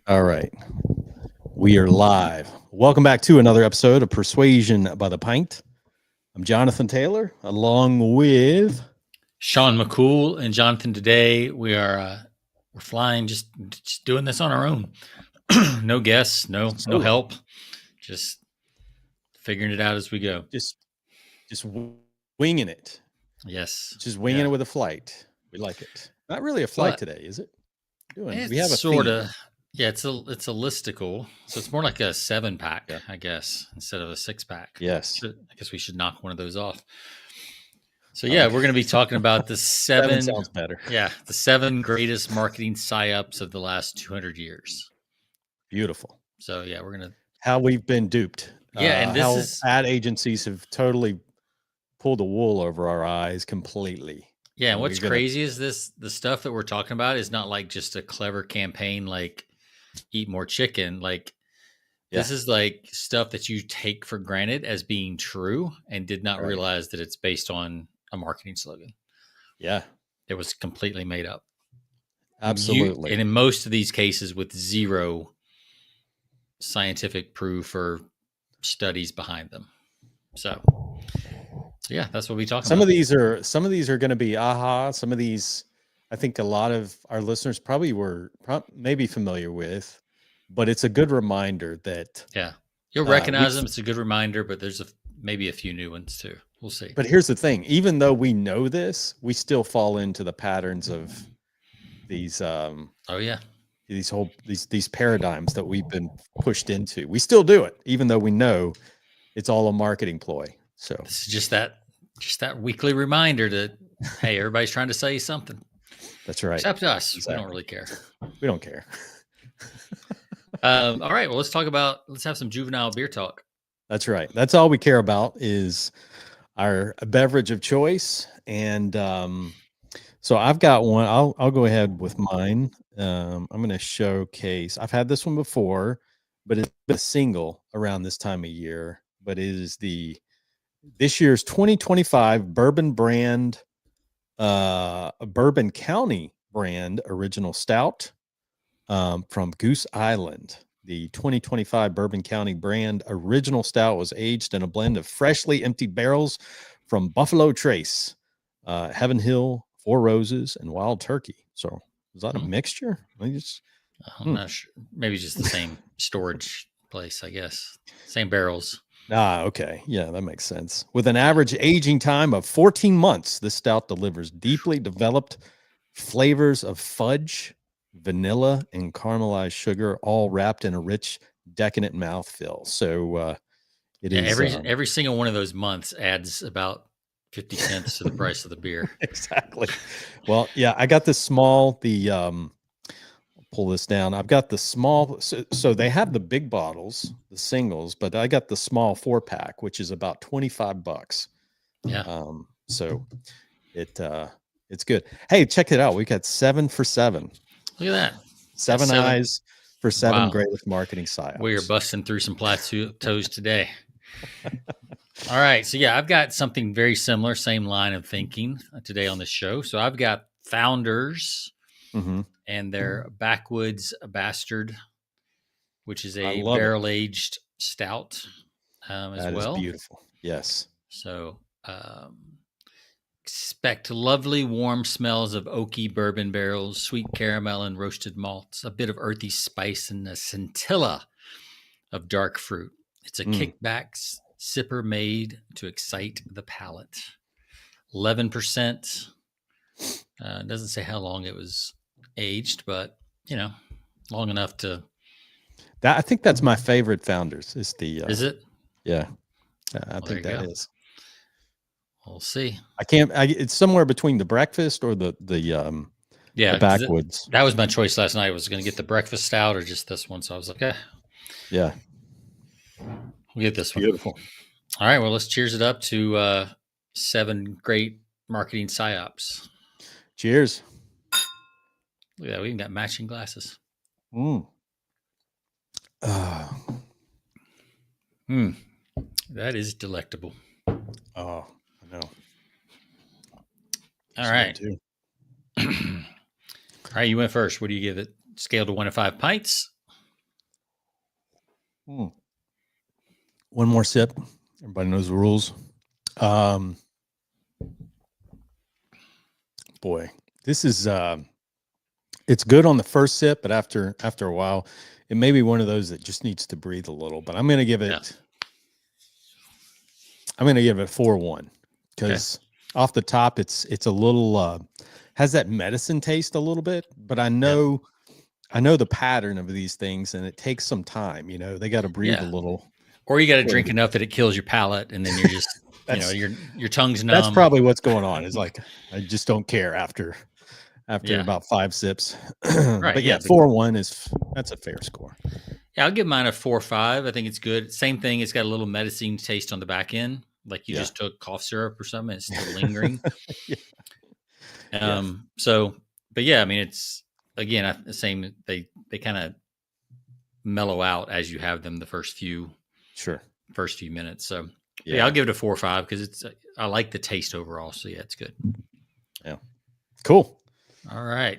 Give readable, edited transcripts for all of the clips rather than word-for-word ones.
All right. We are live. Welcome back to another episode of Persuasion by the Pint. I'm Jonathan Taylor, along with Sean McCool and Jonathan. Today we're flying, just doing this on our own. No guests, no help, just figuring it out as we go. Just winging it. Yes, Just winging it with a flight. We like it. Not really a flight today, is it? We have a sort of. Yeah, it's a listicle, so it's more like a 7-pack, I guess, instead of a 6-pack. Yes, I guess we should knock one of those off. So we're going to be talking about the 7 sounds better. Yeah, the 7 greatest marketing PsyOps of the last 200 years. Beautiful. So we're going to how we've been duped. Yeah, and how ad agencies have totally pulled the wool over our eyes completely. Yeah, and what's crazy is the stuff that we're talking about is not like just a clever campaign like eat more chicken. Like this is like stuff that you take for granted as being true and did not realize that it's based on a marketing slogan. Yeah. It was completely made up. Absolutely. And in most of these cases with zero scientific proof or studies behind them. So yeah, that's what we talk about. Some of these are going to be aha. Some of these, I think a lot of our listeners probably were maybe familiar with, but it's a good reminder that you'll recognize them. It's a good reminder, but there's maybe a few new ones too. We'll see. But here's the thing: even though we know this, we still fall into the patterns of these. These paradigms that we've been pushed into. We still do it, even though we know it's all a marketing ploy. So this is just that weekly reminder that, hey, everybody's trying to sell you something. That's right. Except us. Exactly. We don't really care. We don't care. All right. Well, let's have some juvenile beer talk. That's right. That's all we care about is our beverage of choice. And so I've got one. I'll go ahead with mine. I'm going to showcase. I've had this one before, but it's a single around this time of year. But it is this year's 2025 bourbon County brand original stout from Goose Island. The 2025 Bourbon County brand original stout was aged in a blend of freshly emptied barrels from Buffalo Trace, Heaven Hill, Four Roses, and Wild Turkey. So is that a mixture? I'm not sure. Maybe just the same storage place, I guess. Same barrels. Okay. Yeah, that makes sense. With an average aging time of 14 months, this stout delivers deeply developed flavors of fudge, vanilla, and caramelized sugar, all wrapped in a rich, decadent mouthfeel. So it is every single one of those months adds about 50 cents to the price of the beer. Exactly. Well, yeah, I got this small. Pull this down. I've got the small. So they have the big bottles, the singles, but I got the small 4-pack, which is about $25. Yeah. So it's good. Hey, check it out. We got 7 for 7. Look at that. 7 eyes for 7 greatest marketing PsyOps. We are busting through some plateaus today. All right. So I've got something very similar, same line of thinking today on the show. So I've got Founders. Mm-hmm. And their Backwoods Bastard, which is a barrel-aged stout as well. That is beautiful. Yes. So expect lovely warm smells of oaky bourbon barrels, sweet caramel and roasted malts, a bit of earthy spice, and a scintilla of dark fruit. It's a kickback sipper made to excite the palate. 11%. It doesn't say how long it was aged, but long enough to. I think that's my favorite Founders. Is it? Yeah, I think that is. We'll see. It's somewhere between the breakfast or the Backwoods. That was my choice last night. I was going to get the breakfast stout or just this one. So I was like, yeah, we'll get this one. Beautiful. All right. Well, let's cheers it up to 7 great marketing PsyOps. Cheers. Look at that. We even got matching glasses. That is delectable. Oh, I know. All right. All right. You went first. What do you give it? Scale to 1 to 5 pints? Mm. One more sip. Everybody knows the rules. Um, boy, this is it's good on the first sip, but after a while, it may be one of those that just needs to breathe a little. But I'm going to give Yeah. it. I'm going to give it 4-1 because off the top, it's a little has that medicine taste a little bit, but I know the pattern of these things, and it takes some time. You know, they got to breathe a little. Or you got to drink enough that it kills your palate, and then you're just, That's your tongue's numb. that's probably what's going on. Is like I just don't care after about 5 sips. Right. But yeah, 4-1 that's a fair score. Yeah, I'll give mine a 4 or 5. I think it's good. Same thing. It's got a little medicine taste on the back end, like you just took cough syrup or something. It's still lingering. So, but yeah, I mean, it's again the same. They kind of mellow out as you have them the first few minutes. So yeah, I'll give it a 4 or 5 because I like the taste overall. So yeah, it's good. Yeah, cool. All right.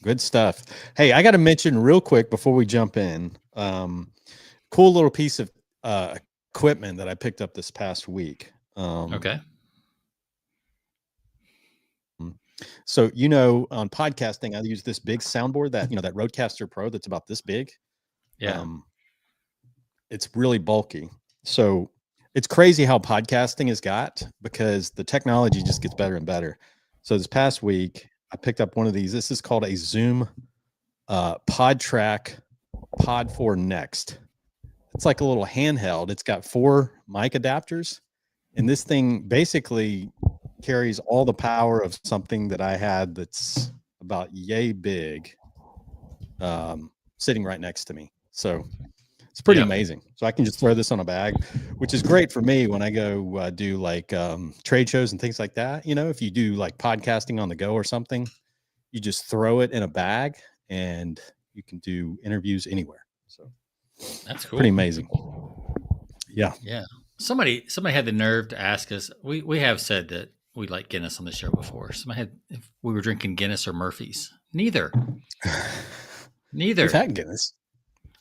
Good stuff. Hey, I got to mention real quick before we jump in, cool little piece of equipment that I picked up this past week. Okay. So, on podcasting, I use this big soundboard that Rodecaster Pro that's about this big. Yeah. It's really bulky. So it's crazy how podcasting has got, because the technology just gets better and better. So this past week, I picked up one of these. This is called a Zoom PodTrack Pod 4 Next. It's like a little handheld. It's got 4 mic adapters, and this thing basically carries all the power of something that I had that's about yay big, sitting right next to me. So it's pretty amazing. So I can just throw this on a bag, which is great for me when I go do like trade shows and things like that. If you do like podcasting on the go or something, you just throw it in a bag and you can do interviews anywhere. So that's cool. Pretty amazing. Yeah. Somebody had the nerve to ask us. We have said that we like Guinness on the show before. Somebody had if we were drinking Guinness or Murphy's. Neither. We've had Guinness.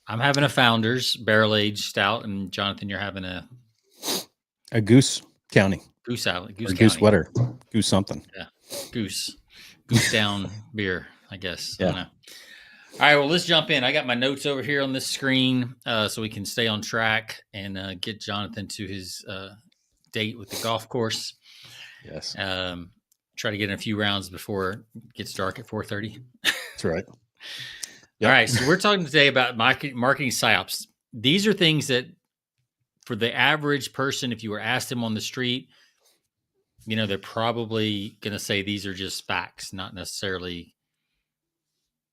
I'm having a Founders barrel-aged stout, and Jonathan, you're having a Goose County. Goose Wetter. Goose something. Yeah. Goose down beer, I guess. Yeah. I don't know. All right, well, let's jump in. I got my notes over here on this screen so we can stay on track and get Jonathan to his date with the golf course. Yes. Try to get in a few rounds before it gets dark at 4:30. That's right. Yep. All right, so we're talking today about marketing PsyOps. These are things that, for the average person, if you were asked them on the street, they're probably going to say these are just facts, not necessarily.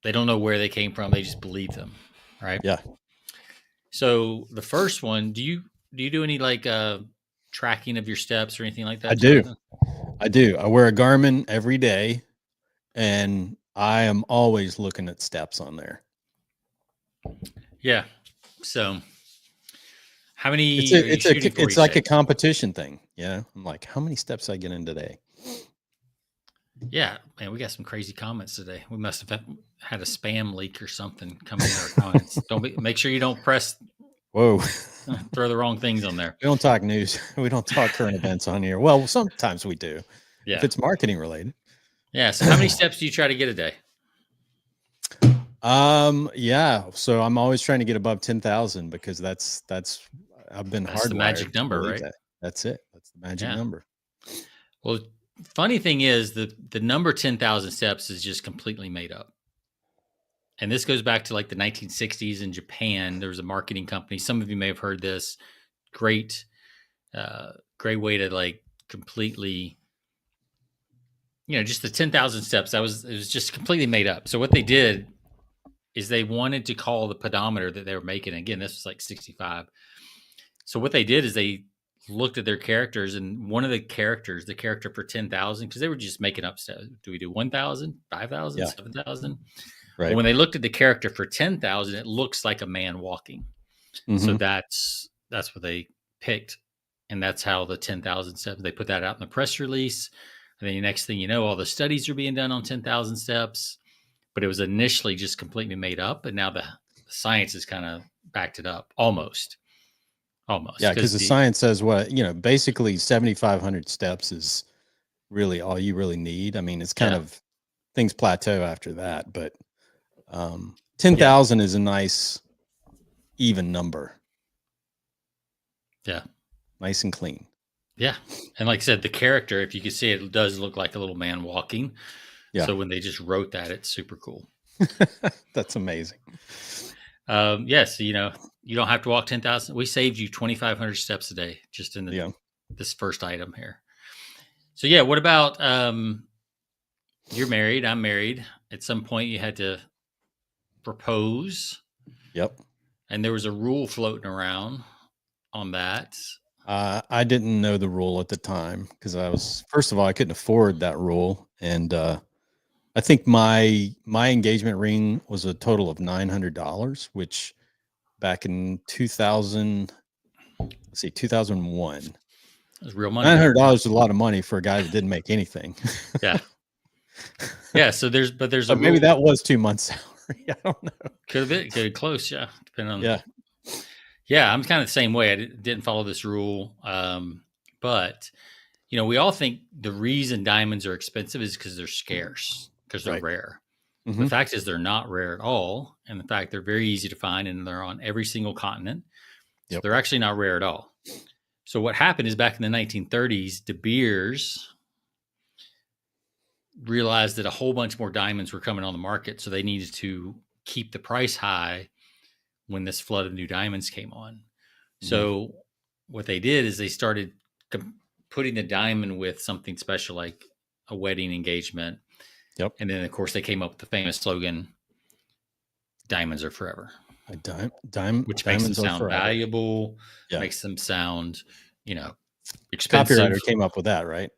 They don't know where they came from; they just believe them, right? Yeah. So the first one, do you do any like tracking of your steps or anything like that? I do. I wear a Garmin every day, and I am always looking at steps on there. Yeah. So how many? It's like a competition thing. Yeah. I'm like, how many steps did I get in today? Yeah, man, we got some crazy comments today. We must have had a spam leak or something coming in our comments. Make sure you don't press. Whoa. Throw the wrong things on there. We don't talk news. We don't talk current events on here. Well, sometimes we do. Yeah. If it's marketing related. Yeah. So how many steps do you try to get a day? Yeah. So I'm always trying to get above 10,000 because that's I've been hardwired. That's the magic number, right? That's it. That's the magic number. Well, funny thing is the number 10,000 steps is just completely made up. And this goes back to like the 1960s in Japan. There was a marketing company. Some of you may have heard this. Great way to like completely, just the 10,000 steps. It was just completely made up. So what they did is they wanted to call the pedometer that they were making. Again, this was like 65. So what they did is they looked at their characters, and one of the characters, the character for 10,000, because they were just making up steps. Do we do 1,000, 5,000, 7,000? Right. Well, when they looked at the character for 10,000, it looks like a man walking. Mm-hmm. So that's what they picked. And that's how the 10,000 steps, they put that out in the press release. And then the next thing you know, all the studies are being done on 10,000 steps. But it was initially just completely made up. And now the science is kind of backed it up almost. Yeah, because Because the science says basically 7,500 steps is really all you really need. I mean, it's kind of things plateau after that, but 10,000 is a nice even number. Yeah. Nice and clean. Yeah. And like I said, the character, if you can see it does look like a little man walking. Yeah. So when they just wrote that, it's super cool. That's amazing. Yes, you don't have to walk 10,000. We saved you 2,500 steps a day just in this first item here. So yeah, what about you're married, I'm married. At some point you had to propose. Yep. And there was a rule floating around on that. I didn't know the rule at the time because first of all, I couldn't afford that rule. And I think my engagement ring was a total of $900, which back in 2001. It was real money. $900 is a lot of money for a guy that didn't make anything. Yeah. Yeah. So there's a maybe rule. that was 2 months salary. I don't know. Could have been close. Yeah. Depending on. Yeah. Yeah. I'm kind of the same way. I didn't follow this rule. But we all think the reason diamonds are expensive is because they're scarce, because they're rare. Mm-hmm. The fact is they're not rare at all. And the fact they're very easy to find and they're on every single continent. So they're actually not rare at all. So what happened is back in the 1930s, De Beers realized that a whole bunch more diamonds were coming on the market. So they needed to keep the price high when this flood of new diamonds came on. Mm-hmm. So what they did is they started putting the diamond with something special like a wedding engagement. Yep. And then, of course, they came up with the famous slogan, "Diamonds are forever." Which makes them sound valuable, makes them sound, expensive. Copywriter came up with that, right?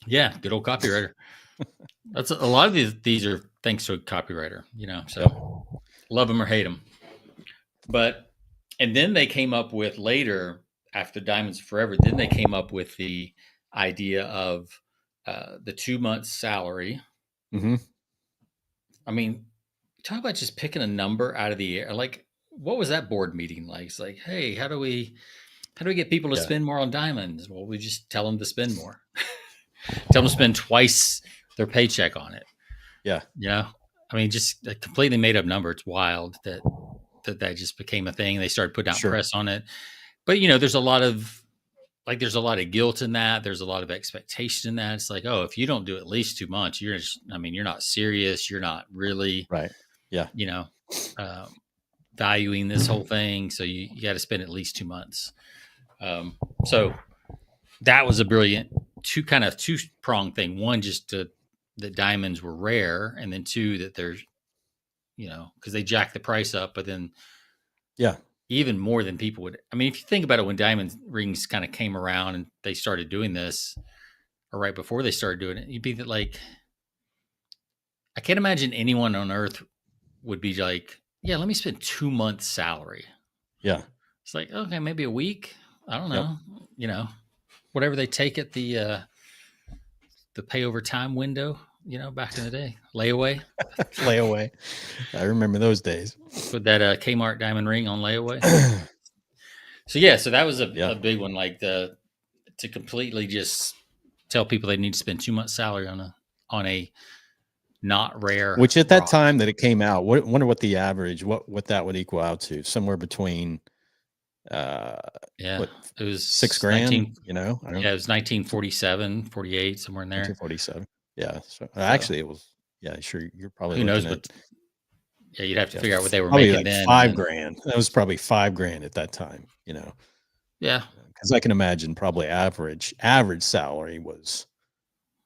Yeah, good old copywriter. That's a lot of these are thanks to a copywriter, so love them or hate them. And then they came up with later, after Diamonds Forever, then they came up with the idea of the 2 months salary. Mm-hmm. I mean, talk about just picking a number out of the air. Like, what was that board meeting like? It's like, hey, how do we get people to spend more on diamonds? Well, we just tell them to spend more. Tell them to spend twice their paycheck on it. Yeah. I mean, just a completely made up number. It's wild that just became a thing. They started putting out press on it. But, there's a lot of guilt in that. There's a lot of expectation in that. It's like, oh, if you don't do at least 2 months, you're not serious. You're not really, right. Yeah. Valuing this whole thing. So you got to spend at least 2 months. So that was a brilliant two-pronged thing. One, just that diamonds were rare. And then two, that there's, because they jacked the price up, but then even more than people would. I mean, if you think about it, when diamond rings kind of came around and they started doing this, or right before they started doing it, you'd be like, I can't imagine anyone on earth would be like, yeah, let me spend 2 months salary. Yeah. It's like, okay, maybe a week. I don't know. Whatever they take at the pay over time window, back in the day, layaway. Layaway. I remember those days. Put that Kmart diamond ring on layaway. So that was a big one. Like to completely just tell people they need to spend 2 months salary on a not rare. Which at that time that it came out, wonder what the average, what that would equal out to, somewhere between. It was $6,000. It was 1947, 48, somewhere in there. 1947. Yeah. So actually, it was. Yeah, sure. You're probably. Who knows? But you'd have to figure out what they were making then. $5,000. That was probably $5,000 at that time. Yeah. Because I can imagine probably average salary was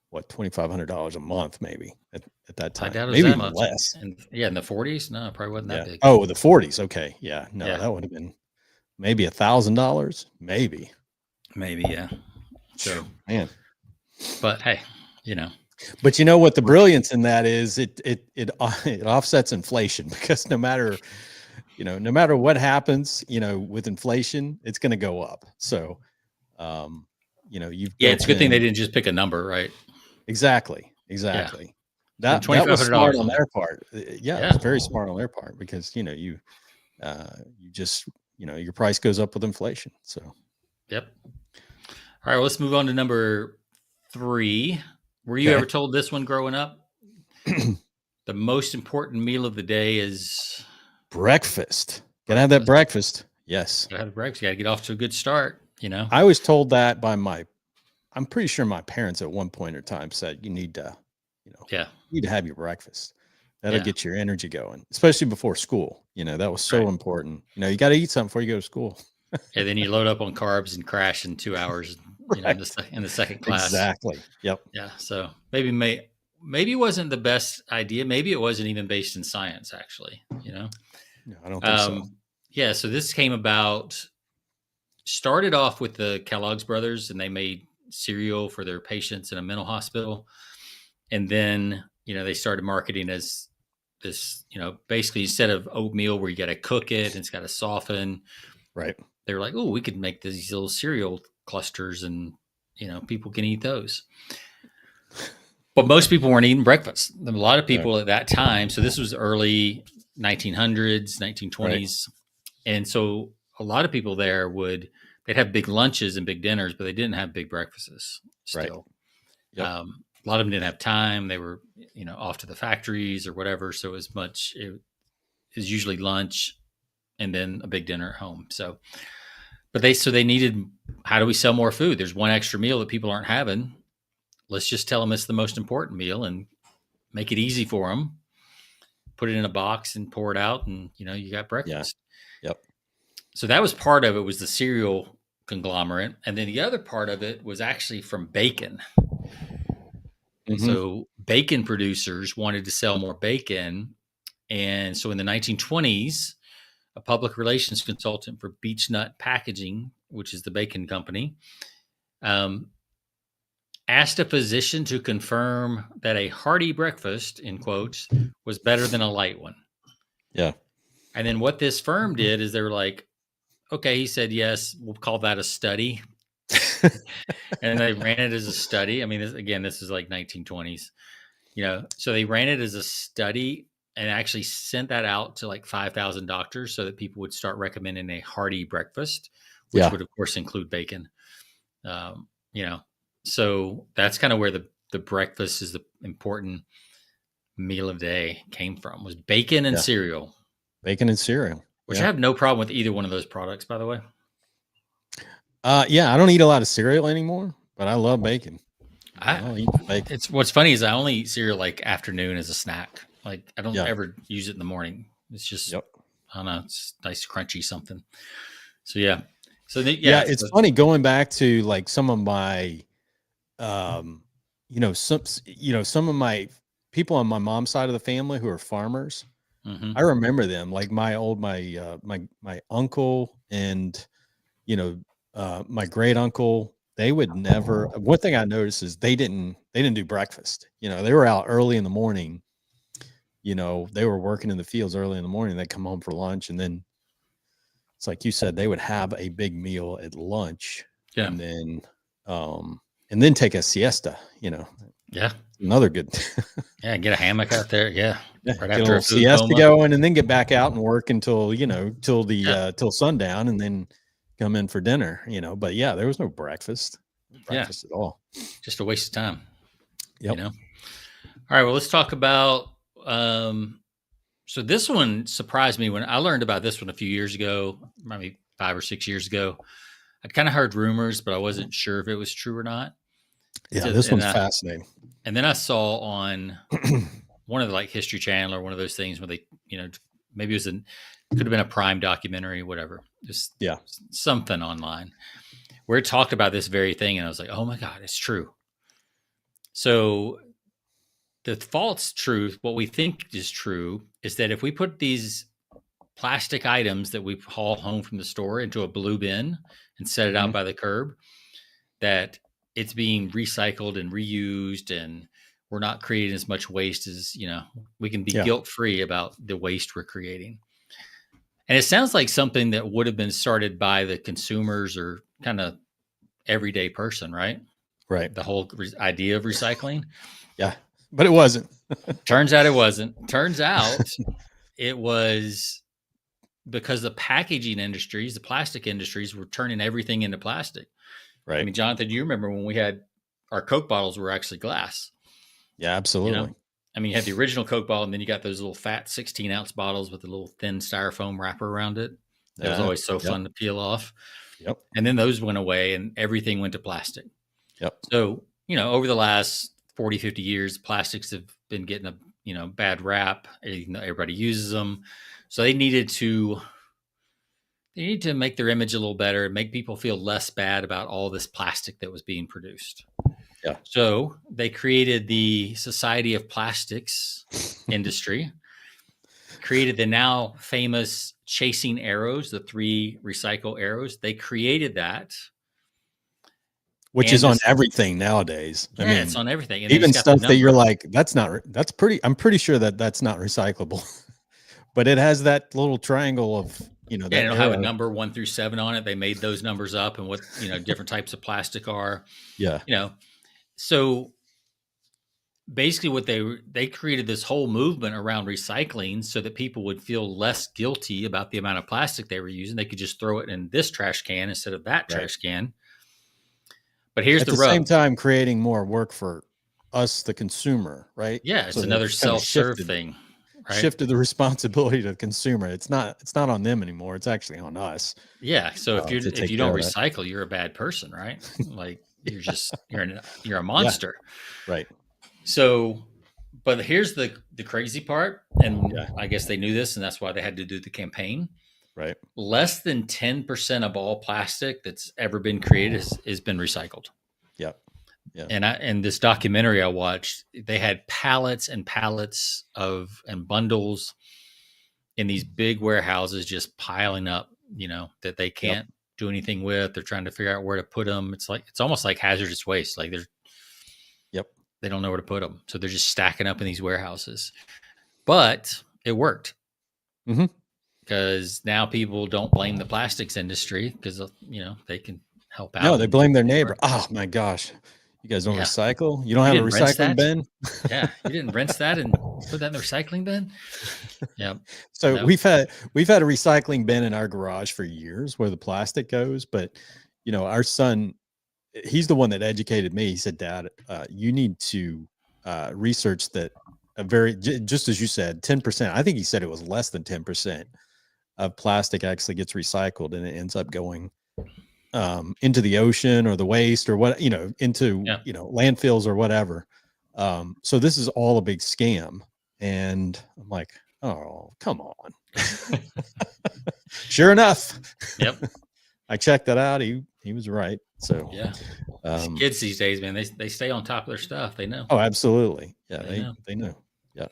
what, $2,500 a month, maybe at that time. I doubt it was maybe that much. Less. In the 40s? No, it probably wasn't that big. Oh, the 40s. Okay. Yeah. No, that would have been maybe $1,000. Maybe. Yeah. So man. But hey, But what the brilliance in that is, it offsets inflation, because no matter what happens, with inflation, it's going to go up. So, it's a good thing they didn't just pick a number, right? Exactly. Yeah. That was smart on their part. It's very smart on their part, because You just, your price goes up with inflation. So, yep. All right, well, let's move on to number 3. Were you ever told this one growing up? The most important meal of the day is breakfast. Gotta have that breakfast. Yes. Gotta have breakfast. You gotta get off to a good start, I was told that by I'm pretty sure my parents at one point in time said, you need to, you need to have your breakfast. That'll get your energy going, especially before school. That was so important. You got to eat something before you go to school. And then you load up on carbs and crash in 2 hours, in the second class. Exactly. Yep. Yeah. So maybe it wasn't the best idea. Maybe it wasn't even based in science, actually. No, I don't think so. Yeah. So this started off with the Kellogg's brothers, and they made cereal for their patients in a mental hospital. And then, they started marketing as this, basically instead of oatmeal where you got to cook it and it's got to soften. Right. They were like, oh, we could make these little cereal clusters and, people can eat those. But most people weren't eating breakfast. A lot of people at that time. So this was early 1900s, 1920s. Right. And so a lot of people there they'd have big lunches and big dinners, but they didn't have big breakfasts still. Right. Yep. A lot of them didn't have time. They were, off to the factories or whatever. So it was usually lunch and then a big dinner at home. So, they needed, how do we sell more food? There's one extra meal that people aren't having. Let's just tell them it's the most important meal and make it easy for them. Put it in a box and pour it out, and you got breakfast. Yeah. Yep. So that was part of it, was the cereal conglomerate, and then the other part of it was actually from bacon. Mm-hmm. So bacon producers wanted to sell more bacon, and so in the 1920s, a public relations consultant for Beechnut Packaging, which is the bacon company, asked a physician to confirm that a hearty breakfast, in quotes, was better than a light one. Yeah. And then what this firm did is they were like, okay, he said, yes, we'll call that a study. And they ran it as a study. I mean, this is like 1920s, so they ran it as a study and actually sent that out to like 5,000 doctors so that people would start recommending a hearty breakfast, which would of course include bacon. So that's kind of where the breakfast is the important meal of the day came from, was bacon and cereal. Bacon and cereal. Which I have no problem with either one of those products, by the way. I don't eat a lot of cereal anymore, but I love bacon. I'll eat bacon. It's what's funny is I only eat cereal like afternoon as a snack. Like I don't ever use it in the morning. It's just, I don't know, it's nice, crunchy something. So yeah. So it's funny going back to like some of my, some of my people on my mom's side of the family who are farmers. Mm-hmm. I remember them, like my uncle and, my great uncle. They would never. One thing I noticed is they didn't do breakfast. They were out early in the morning. They were working in the fields early in the morning. They'd come home for lunch, and then it's like you said, they would have a big meal at lunch, and then take a siesta. Another good. Get a hammock out there. Yeah. Right after a siesta going, and then get back out and work until till sundown, and then come in for dinner. But there was no breakfast. At all. Just a waste of time. Yep. All right. Well, let's talk about. So this one surprised me when I learned about this one a few years ago, maybe 5 or 6 years ago. I'd kind of heard rumors, but I wasn't sure if it was true or not. Yeah, this one's fascinating. And then I saw on one of the like History Channel or one of those things where they, maybe it could have been a Prime documentary, whatever. Just something online where it talked about this very thing. And I was like, oh my God, it's true. So the false truth, what we think is true, is that if we put these plastic items that we haul home from the store into a blue bin and set it out by the curb, that it's being recycled and reused, and we're not creating as much waste as, we can be guilt-free about the waste we're creating. And it sounds like something that would have been started by the consumers or kind of everyday person, right? Right. The whole idea of recycling. Yeah, but it wasn't. Turns out it wasn't. Turns out it was because the packaging industries, the plastic industries, were turning everything into plastic. Right. I mean, Jonathan, do you remember when we had our Coke bottles were actually glass? Yeah, absolutely. I mean, you had the original Coke bottle, and then you got those little fat 16-ounce bottles with a little thin styrofoam wrapper around it. It was always so fun to peel off. Yep. And then those went away, and everything went to plastic. Yep. So, over the last 40, 50 years, plastics have been getting a bad rap. Everybody uses them. So they needed to make their image a little better and make people feel less bad about all this plastic that was being produced. Yeah. So they created the Society of Plastics industry, created the now famous chasing arrows, the 3 recycle arrows. They created that. Which is on everything nowadays. Yeah, I mean, it's on everything. And even stuff that you're like, I'm pretty sure that's not recyclable. But it has that little triangle of, that it'll have a number 1 through 7 on it. They made those numbers up and what, different types of plastic are. Yeah. So basically what they created this whole movement around recycling so that people would feel less guilty about the amount of plastic they were using. They could just throw it in this trash can instead of that trash can. But here's at the same time creating more work for us, the consumer, right? Yeah, it's another self-serve thing. Right? Shifted the responsibility to the consumer. It's not on them anymore. It's actually on us. Yeah. So if you don't recycle, you're a bad person, right? Like you're a monster. Yeah. Right. So, but here's the crazy part, and I guess they knew this, and that's why they had to do the campaign. Right. Less than 10% of all plastic that's ever been created has been recycled. Yep. Yeah. And this documentary I watched, they had pallets and pallets and bundles in these big warehouses just piling up, that they can't do anything with. They're trying to figure out where to put them. It's almost like hazardous waste. Like they don't know where to put them. So they're just stacking up in these warehouses, but it worked. Mm-hmm. Because now people don't blame the plastics industry because, they can help out. No, they blame their neighbor. Oh my gosh. You guys don't recycle? You don't have a recycling bin? Yeah. You didn't rinse that and put that in the recycling bin? Yeah. So we've had a recycling bin in our garage for years where the plastic goes. But, our son, he's the one that educated me. He said, Dad, you need to research that just as you said, 10%. I think he said it was less than 10% of plastic actually gets recycled and it ends up going into the ocean or the waste or what, into, landfills or whatever. So this is all a big scam. And I'm like, oh, come on. Sure enough. Yep. I checked that out. He was right. So kids these days, man, they stay on top of their stuff. They know. Oh, absolutely. Yeah. They know. Yeah.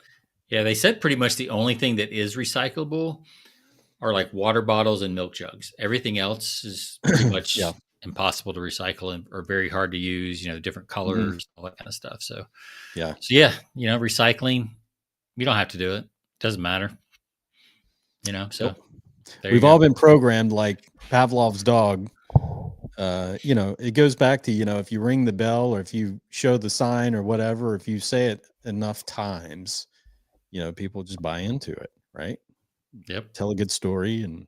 Yeah. They said pretty much the only thing that is recyclable are like water bottles and milk jugs. Everything else is pretty much impossible to recycle or very hard to use, different colors, all that kind of stuff. So, recycling, you don't have to do it. Doesn't matter. So we've all been programmed like Pavlov's dog. It goes back to, if you ring the bell or if you show the sign or whatever, if you say it enough times, people just buy into it. Right. Yep. Tell a good story. And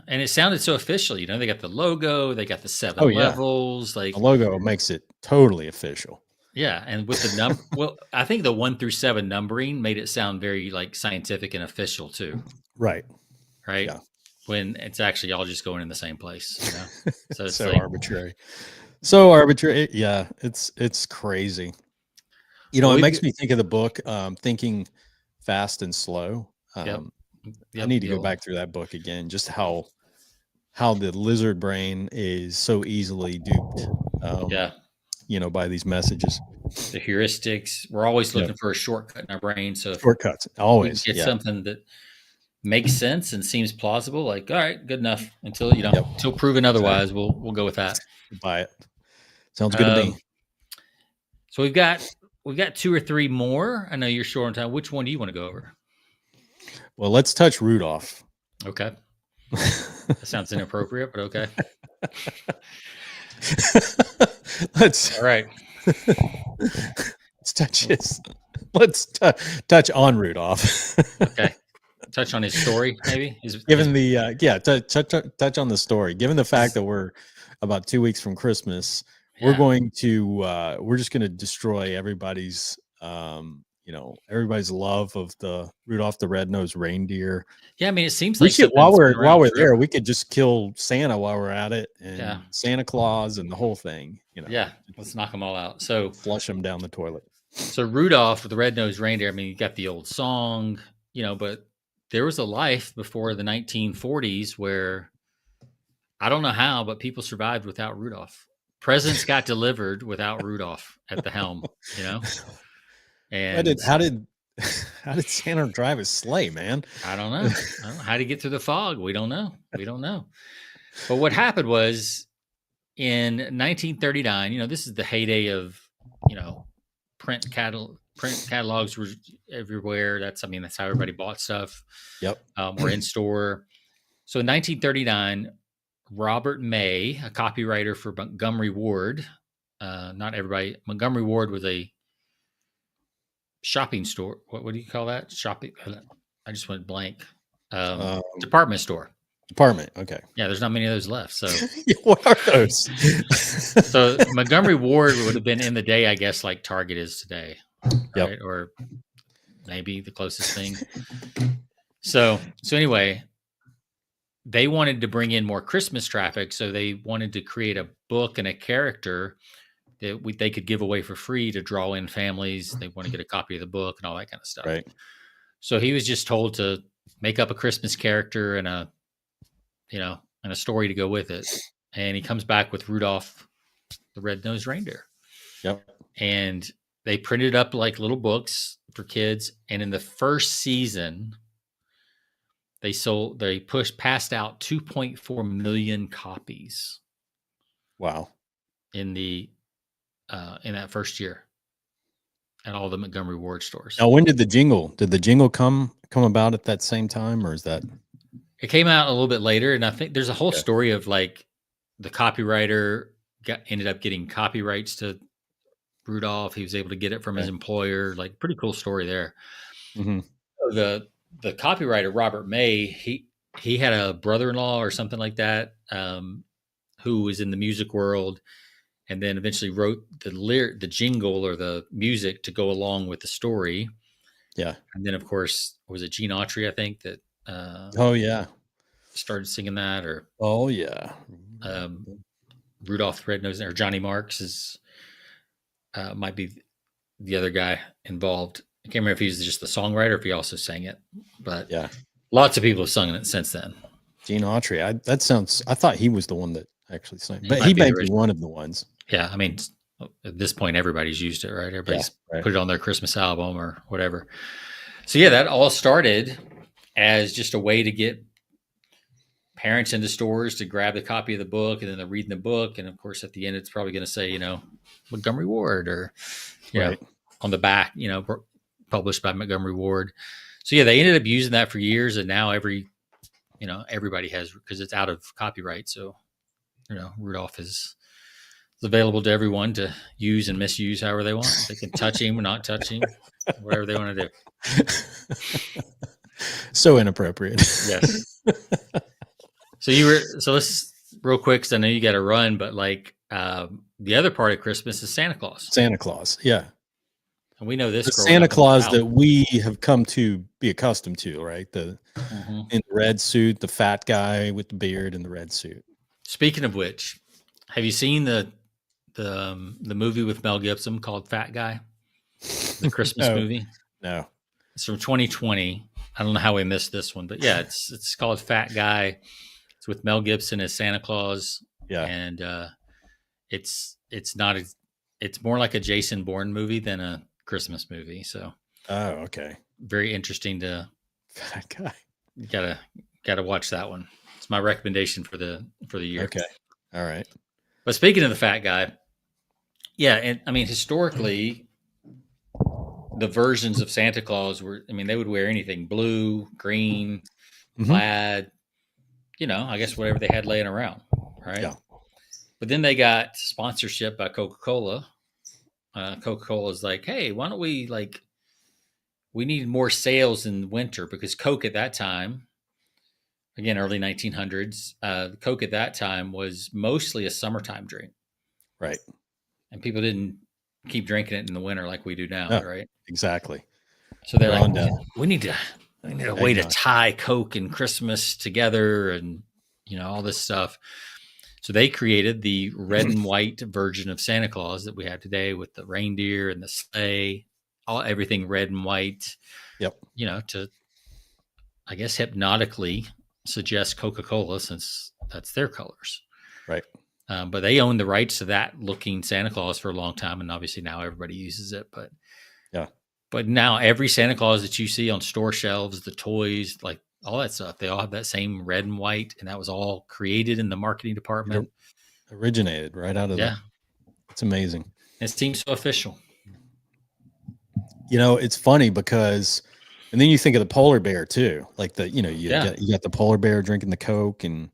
it sounded so official. They got the logo, they got the 7 levels. Like the logo makes it totally official. Yeah. And with the number, well, I think the 1 through 7 numbering made it sound very like scientific and official too. Right. Yeah. When it's actually all just going in the same place. So it's arbitrary. So arbitrary. Yeah. It's crazy. It makes me think of the book, Thinking Fast and Slow. I need to go back through that book again, just how the lizard brain is so easily duped. By these messages. The heuristics. We're always looking for a shortcut in our brain. So shortcuts, always. Get something that makes sense and seems plausible. Like, all right, good enough. Until until proven otherwise, we'll go with that. Buy it. Sounds good to me. So we've got 2 or 3 more. I know you're short on time. Which one do you want to go over? Well, let's touch Rudolph. Okay. That sounds inappropriate, but okay. All right. Let's touch touch on Rudolph. Okay. touch on his story, maybe. Given the touch on the story. Given the fact that we're about 2 weeks from Christmas, we're going to we're just going to destroy everybody's everybody's love of the Rudolph the Red-Nosed Reindeer. Yeah, I mean, it seems We like should something that's been while around we're forever. there, we could just kill Santa while we're at it, and Yeah. Santa Claus and the whole thing. Yeah, let's knock them all out. So flush them down the toilet. So Rudolph the Red-Nosed Reindeer, I mean, you got the old song, but there was a life before the 1940s where I don't know how, but people survived without Rudolph. Presents got delivered without Rudolph at the helm, And how did Santa drive his sleigh, man? I don't know. How to get through the fog? We don't know. But what happened was in 1939, this is the heyday of, print catalogs were everywhere. That's how everybody bought stuff. Yep. Or in store. So in 1939, Robert May, a copywriter for Montgomery Ward, not everybody, Montgomery Ward was a shopping store. What do you call that? Shopping. I just went blank. Department store. Department. Okay. Yeah, there's not many of those left. So what are those? So Montgomery Ward would have been in the day, I guess, like Target is today, right? Yep. Or maybe the closest thing. So anyway, they wanted to bring in more Christmas traffic, so they wanted to create a book and a character that they could give away for free to draw in families. They want to get a copy of the book and all that kind of stuff. Right. So he was just told to make up a Christmas character and a story to go with it. And he comes back with Rudolph the Red-Nosed Reindeer. Yep. And they printed up like little books for kids. And in the first season, they passed out 2.4 million copies. Wow. In that first year at all the Montgomery Ward stores. Now, when did the jingle come about at that same time, or is that? It came out a little bit later, and I think there's a whole story of like the copywriter ended up getting copyrights to Rudolph. He was able to get it from his employer. Like, pretty cool story there. Mm-hmm. The copywriter Robert May, he had a brother-in-law or something like that, who was in the music world, and then eventually wrote the jingle or the music to go along with the story. Yeah. And then, of course, was it Gene Autry, I think, that started singing that, or Rudolph the Red-Nosed, or Johnny Marks might be the other guy involved. I can't remember if he's just the songwriter or if he also sang it, but lots of people have sung it since then. Gene Autry, I thought he was the one that actually sang, but he might be one of the ones. Yeah, I mean, at this point, everybody's used it, right? Everybody's put it on their Christmas album or whatever. So yeah, that all started as just a way to get parents into stores to grab a copy of the book, and then they're reading the book. And of course, at the end, it's probably going to say, Montgomery Ward, or, on the back, published by Montgomery Ward. So yeah, they ended up using that for years. And now everybody has, because it's out of copyright. So, Rudolph is available to everyone to use and misuse however they want. They can touch him or not touch him, whatever they want to do. So inappropriate. Yes. So let's real quick, because I know you got to run, but like the other part of Christmas is Santa Claus. Santa Claus, yeah. And we know this the Santa Claus that we have come to be accustomed to, right? In the red suit, the fat guy with the beard and the red suit. Speaking of which, have you seen the movie with Mel Gibson called Fat Guy? The Christmas movie? No. It's from 2020. I don't know how we missed this one, but yeah, it's called Fat Guy. It's with Mel Gibson as Santa Claus. Yeah. And it's more like a Jason Bourne movie than a Christmas movie. So okay. Very interesting to Fat Guy. Gotta watch that one. It's my recommendation for the year. Okay. All right. But speaking of the fat guy, yeah, and I mean, historically, the versions of Santa Claus they would wear anything: blue, green, plaid, I guess whatever they had laying around, right? Yeah. But then they got sponsorship by Coca-Cola. Coca-Cola is like, hey, why don't we we needed more sales in winter because Coke at that time, again, early 1900s, Coke at that time was mostly a summertime drink. Right. And people didn't keep drinking it in the winter like we do now, No, right? exactly. So they're They're like, on to we need to we need a way to eggnog. tie Coke and Christmas together, and all this stuff. So they created the red and white version of Santa Claus that we have today, with the reindeer and the sleigh, everything red and white. Yep. To, I guess, hypnotically suggest Coca-Cola, since that's their colors. Right. But they owned the rights to that looking Santa Claus for a long time, and obviously now everybody uses it. But now every Santa Claus that you see on store shelves, the toys, like all that stuff, they all have that same red and white, and that was all created in the marketing department. It originated right out of that. It's amazing. It seems so official. It's funny because, and then you think of the polar bear too, like you got the polar bear drinking the Coke, and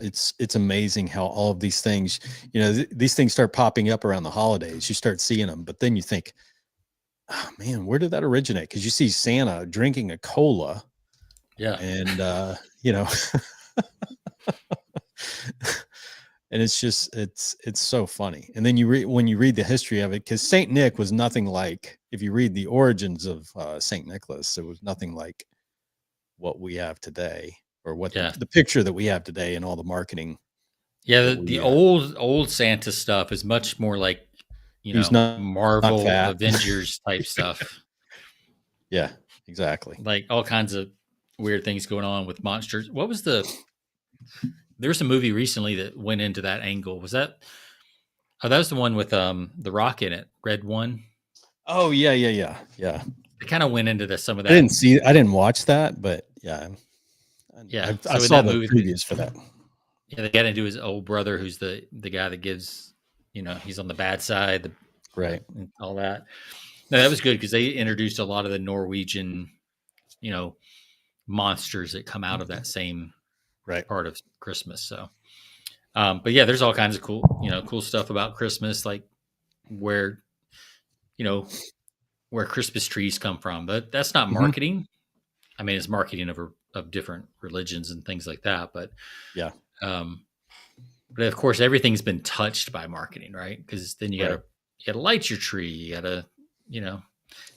it's amazing how all of these things, these things start popping up around the holidays. You start seeing them, but then you think, oh man, where did that originate? Because you see Santa drinking a cola. Yeah. And and it's just it's so funny. And then when you read the history of it, because Saint Nick was nothing like, if you read the origins of Saint Nicholas, it was nothing like what we have today, or what the picture that we have today and all the marketing. Yeah, the old Santa stuff is much more like Marvel Avengers type stuff. Yeah, exactly. Like all kinds of weird things going on with monsters. What was there was a movie recently that went into that angle. Was that? Oh, that was the one with The Rock in it, Red One. Oh yeah. It kind of went into some of that. I didn't watch that, but yeah. I saw the previews for that. Yeah, they got into his old brother, who's the guy that gives, he's on the bad side, right, and all that. No, that was good because they introduced a lot of the Norwegian, monsters that come out of that same part of Christmas. So, but yeah, there's all kinds of cool stuff about Christmas, like where Christmas trees come from. But that's not marketing. I mean, it's marketing of different religions and things like that. But yeah. But of course, everything's been touched by marketing, right? Because then you gotta light your tree. You gotta,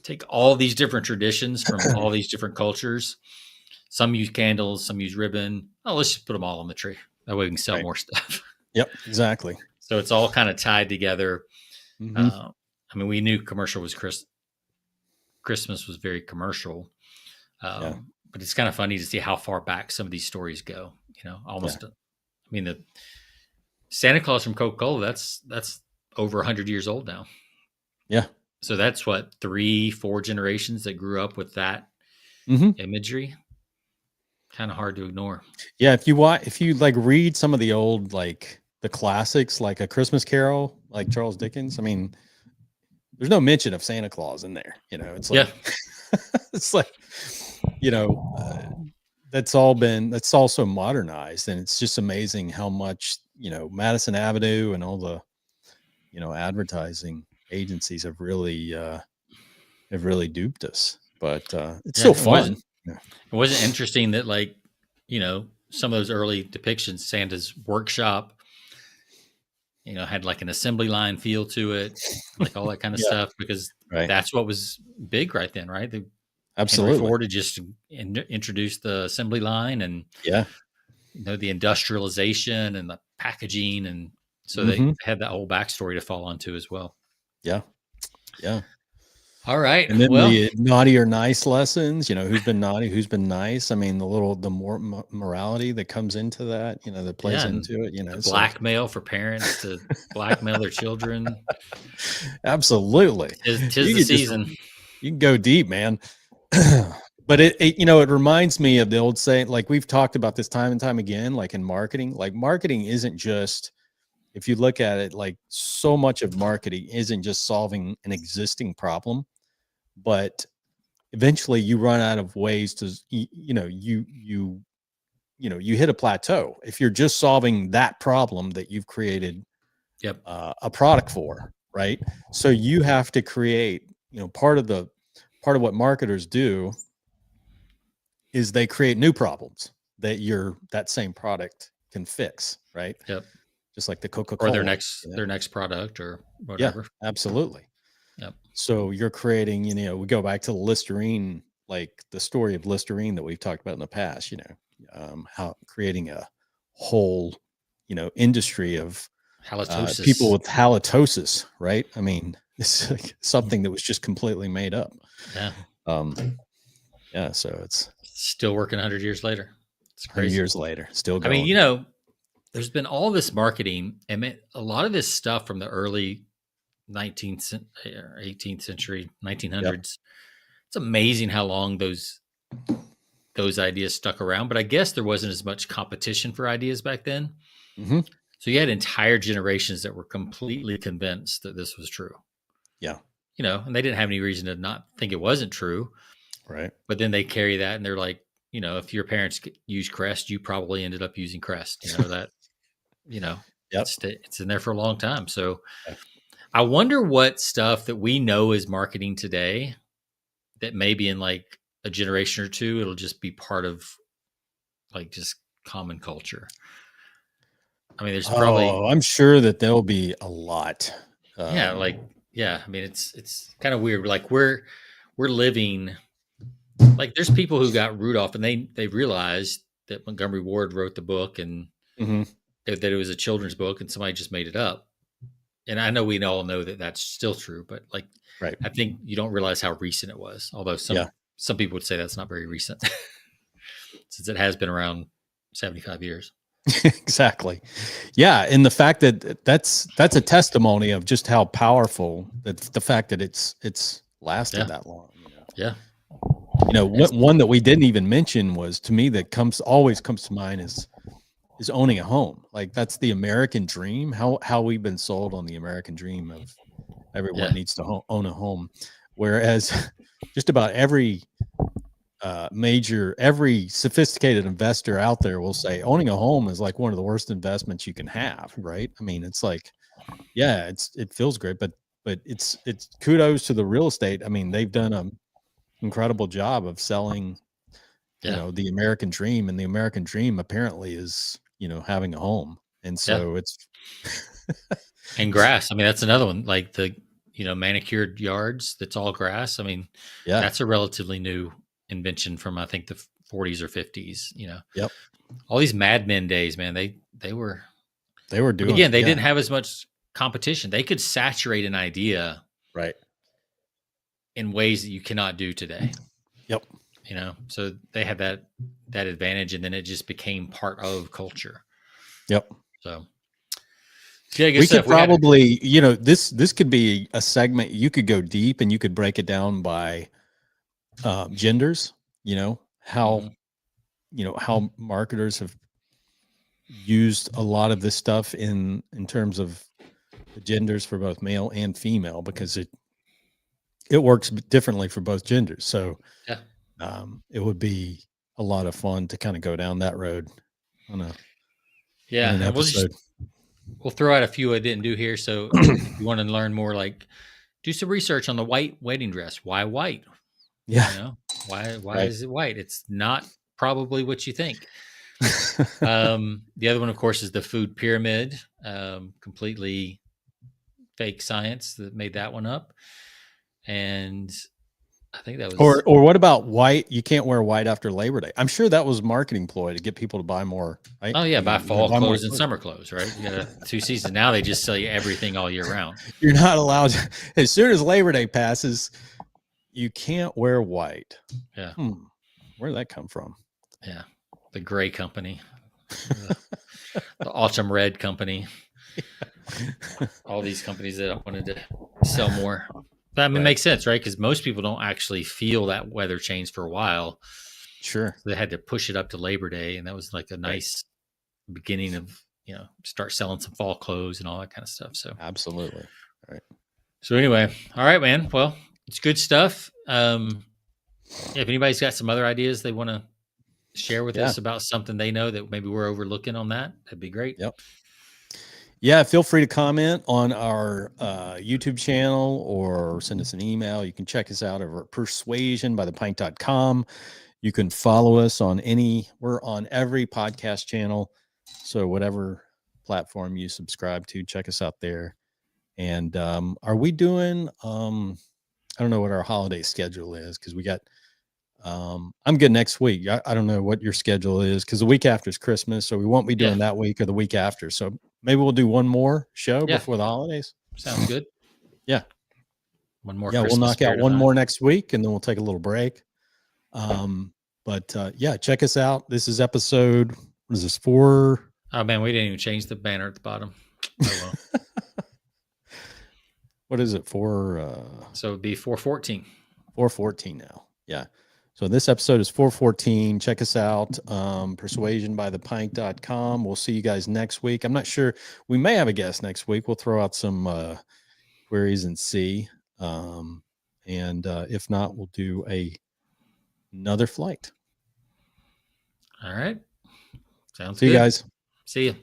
take all these different traditions from all these different cultures. Some use candles, some use ribbon. Oh, let's just put them all on the tree. That way we can sell more stuff. Yep, exactly. So it's all kind of tied together. I mean, we knew Christmas was very commercial. But it's kind of funny to see how far back some of these stories go. Almost. I mean, the Santa Claus from Coca-Cola, that's over 100 years old now. Yeah. So that's what, 3-4 generations that grew up with that imagery. Kind of hard to ignore. Yeah, if you like read some of the old, like the classics, like A Christmas Carol, like Charles Dickens, I mean, there's no mention of Santa Claus in there. It's like, it's like, that's all so modernized, and it's just amazing how much Madison Avenue and all the advertising agencies have really duped us. But it's still fun. It wasn't interesting that, like, some of those early depictions, Santa's workshop, had like an assembly line feel to it, like all that kind of stuff, because that's what was big right then, right? Absolutely. Henry Ford had just introduced the assembly line, and the industrialization and the packaging, and so they had that whole backstory to fall onto as well. Yeah. All right. And then the naughty or nice lessons, who's been naughty, who's been nice. I mean, the more morality that comes into that, that plays into it, the blackmail for parents to blackmail their children. Absolutely. Tis the season. You can go deep, man. But it reminds me of the old saying, like we've talked about this time and time again, like in marketing. Like marketing isn't just, if you look at it, like so much of marketing isn't just solving an existing problem, but eventually you run out of ways to, you hit a plateau if you're just solving that problem that you've created a product for, right? So you have to create part of what marketers do is they create new problems that same product can fix, right? Yep. Just like the Or their Coca-Cola. next product or Yeah, whatever. absolutely. Yep. So you're creating, we go back to Listerine, like the story of Listerine that we've talked about in the past, how creating a whole, industry of people Halitosis. with halitosis, right? I mean, it's like something that was just completely made up. Yeah. Um, yeah, so it's Still working 100 years later. It's 100 crazy. years later, still I mean, going. there's been all this marketing and a lot of this stuff from the early 19th or 18th century, Yep. 1900s. It's amazing how long those ideas stuck around, but I guess there wasn't as much competition for ideas back then. Mm-hmm. So you had entire generations that were completely convinced that this was true. Yeah. And they didn't have any reason to not think it wasn't true. Right. But then they carry that and they're like, if your parents use Crest, you probably ended up using Crest. That, Yep. it's in there for a long time. So Yeah. I wonder what stuff that we know is marketing today that maybe in like a generation or two, it'll just be part of like just common culture. I mean, there's probably, I'm sure that there'll be a lot. yeah, I mean, it's kind of weird. Like we're living, like there's people who got Rudolph and they realized that Montgomery Ward wrote the book and mm-hmm. that it was a children's book and somebody just made it up. And I know we all know that that's still true, but like, Right. I think you don't realize how recent it was. Although some people would say that's not very recent since it has been around 75 years. Exactly. Yeah, and the fact that that's a testimony of just how powerful the fact that it's lasted that long. Yeah. One that we didn't even mention was, to me, that always comes to mind is owning a home. Like that's the American dream. How we've been sold on the American dream of everyone needs to own a home, whereas just about every every sophisticated investor out there will say owning a home is like one of the worst investments you can have, right? I mean, it's like, yeah, it feels great, but it's kudos to the real estate. I mean, they've done an incredible job of selling, the American dream, and the American dream apparently is, having a home. And so it's and grass. I mean, that's another one, like the, manicured yards. That's all grass. I mean, that's a relatively new invention from, I think, the 40s or 50s, Yep. All these Mad Men days, man, they were doing, again, they didn't have as much competition. They could saturate an idea right in ways that you cannot do today. Yep. So they had that advantage, and then it just became part of culture. Yep. So yeah, we could probably, this could be a segment. You could go deep and you could break it down by genders, how, how marketers have used a lot of this stuff in terms of the genders for both male and female, because it works differently for both genders. So it would be a lot of fun to kind of go down that road on an episode. We'll throw out a few I didn't do here. So if you want to learn more, like do some research on the white wedding dress. Why white? Yeah. Why is it white? It's not probably what you think. The other one, of course, is the food pyramid. Completely fake science that made that one up. And I think that was, or what about white? You can't wear white after Labor Day. I'm sure that was a marketing ploy to get people to buy more. Right? Oh yeah, buy fall clothes and summer clothes, right? You got 2 seasons. Now they just sell you everything all year round. You're not allowed to, as soon as Labor Day passes, you can't wear white. Yeah. Where did that come from? Yeah. The gray company. The autumn red company. All these companies that wanted to sell more. But I mean, it makes sense, right? Because most people don't actually feel that weather change for a while. Sure. So they had to push it up to Labor Day, and that was like a nice beginning of, start selling some fall clothes and all that kind of stuff. So absolutely. All right. So anyway, all right, man. Well, it's good stuff. If anybody's got some other ideas they want to share with us about something they know that maybe we're overlooking on that, that'd be great. Yep. Yeah, feel free to comment on our YouTube channel or send us an email. You can check us out over at persuasionbythepint.com. You can follow us on we're on every podcast channel. So whatever platform you subscribe to, check us out there. And are we doing, I don't know what our holiday schedule is because we got, I'm good next week. I don't know what your schedule is because the week after is Christmas. So we won't be doing that week or the week after. So maybe we'll do one more show before the holidays. Sounds good. Yeah. One more. Yeah. We'll knock out one more next week and then we'll take a little break. But yeah, check us out. This is episode, what is this, 4? Oh man, we didn't even change the banner at the bottom. Oh well. What is it for? So it'd be 414. 414 now. Yeah. So this episode is 414. Check us out. Persuasionbythepint.com. We'll see you guys next week. I'm not sure. We may have a guest next week. We'll throw out some queries and see. And if not, we'll do another flight. All right. Sounds good. See you guys. See you.